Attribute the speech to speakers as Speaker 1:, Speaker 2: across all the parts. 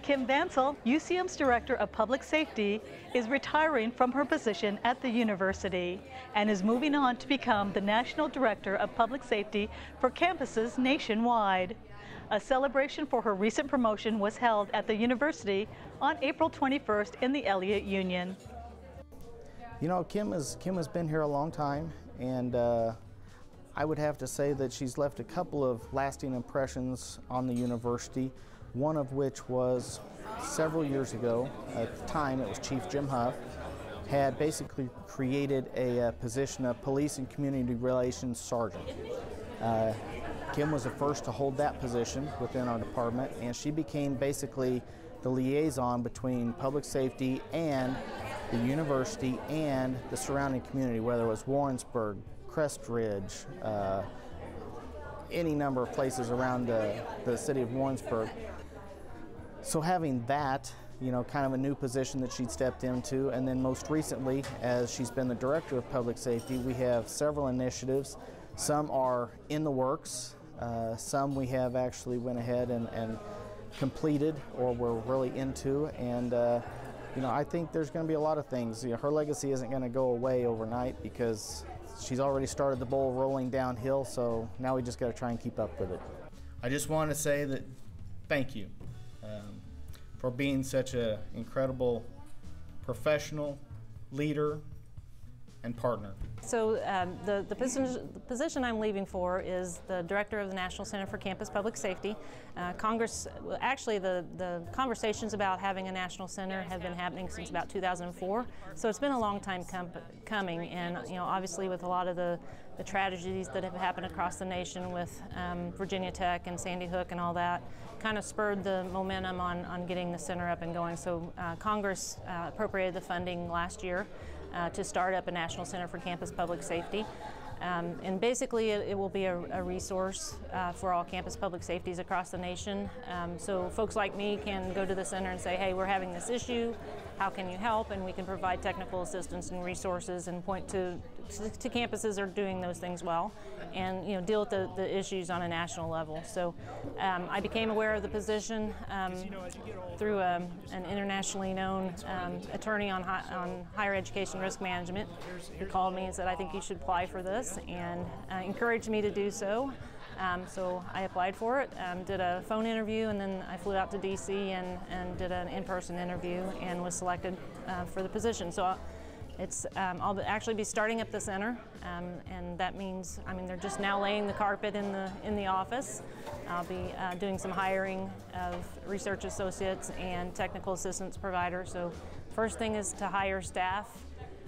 Speaker 1: Kim Vansell, UCM's Director of Public Safety, is retiring from her position at the university and is moving on to become the National Director of Public Safety for campuses nationwide. A celebration for her recent promotion was held at the university on April 21st in the Elliott Union.
Speaker 2: You know, Kim has been here a long time, and I would have to say that she's left a couple of lasting impressions on the university, one of which was several years ago. At the time, it was Chief Jim Huff had basically created a position of Police and Community Relations Sergeant. Kim was the first to hold that position within our department, and she became basically the liaison between public safety and the university and the surrounding community, whether it was Warrensburg, Crest Ridge, any number of places around the city of Warrensburg. So having that, you know, kind of a new position that she'd stepped into, and then most recently, as she's been the Director of Public Safety, we have several initiatives. Some are in the works, some we have actually went ahead and completed or we're really into, and you know, I think there's going to be a lot of things. You know, her legacy isn't going to go away overnight because she's already started the ball rolling downhill, so now we just got to try and keep up with it.
Speaker 3: I just want to say that thank you for being such an incredible professional leader and partner.
Speaker 4: So the position I'm leaving for is the Director of the National Center for Campus Public Safety. Actually the conversations about having a national center have been happening since about 2004, so it's been a long time coming, and you know, obviously with a lot of the tragedies that have happened across the nation with Virginia Tech and Sandy Hook and all that, kind of spurred the momentum on getting the center up and going. So Congress appropriated the funding last year to start up a National Center for Campus Public Safety. And basically it will be a resource for all campus public safeties across the nation. So folks like me can go to the center and say, hey, we're having this issue, how can you help? And we can provide technical assistance and resources and point to campuses that are doing those things well, and you know, deal with the issues on a national level. So I became aware of the position through an internationally known attorney on higher education risk management. He called me and said, I think you should apply for this, and encouraged me to do so. So I applied for it, did a phone interview, and then I flew out to DC and did an in-person interview and was selected for the position. So I'll actually be starting up the center, and that means, I mean, they're just now laying the carpet in the office. I'll be doing some hiring of research associates and technical assistance providers. So first thing is to hire staff,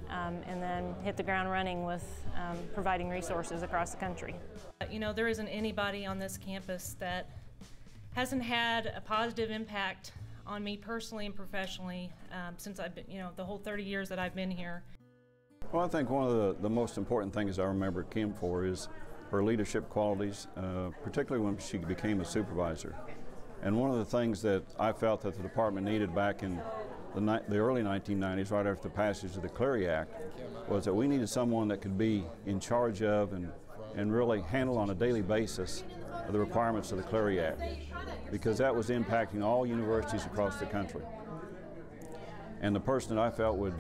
Speaker 4: and then hit the ground running with providing resources across the country. You know, there isn't anybody on this campus that hasn't had a positive impact on me personally and professionally since I've been, you know, the whole 30 years that I've been here.
Speaker 5: Well, I think one of the most important things I remember Kim for is her leadership qualities, particularly when she became a supervisor. And one of the things that I felt that the department needed back in the early 1990s, right after the passage of the Clery Act, was that we needed someone that could be in charge of and really handle on a daily basis the requirements of the Clery Act, because that was impacting all universities across the country. And the person that I felt would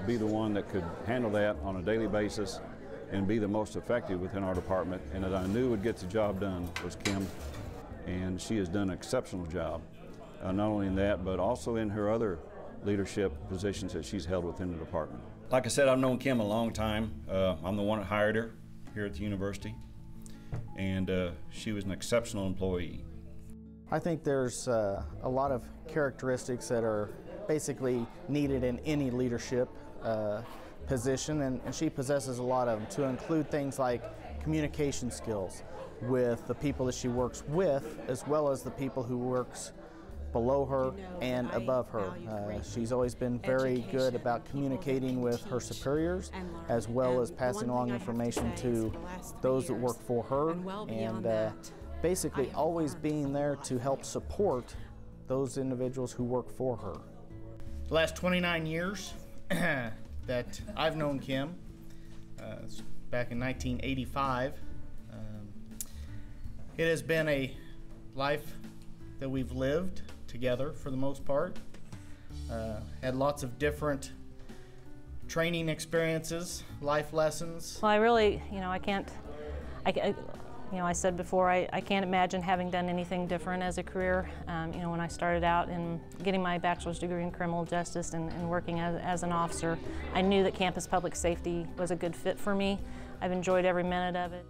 Speaker 5: be the one that could handle that on a daily basis and be the most effective within our department, and that I knew would get the job done, was Kim. And she has done an exceptional job, not only in that, but also in her other leadership positions that she's held within the department.
Speaker 6: Like I said, I've known Kim a long time. I'm the one that hired her here at the university, and she was an exceptional employee.
Speaker 2: I think there's a lot of characteristics that are basically needed in any leadership position, and she possesses a lot of them, to include things like communication skills with the people that she works with, as well as the people who works below her and above her. She's always been very good about communicating with her superiors, as well as passing along information to those that work for her, and basically always being there to help support those individuals who work for her.
Speaker 3: The last 29 years that I've known Kim, back in 1985, it has been a life that we've lived together for the most part. Had lots of different training experiences, life lessons.
Speaker 4: Well, I really, I said before, I can't imagine having done anything different as a career. When I started out in getting my bachelor's degree in criminal justice and working as an officer, I knew that campus public safety was a good fit for me. I've enjoyed every minute of it.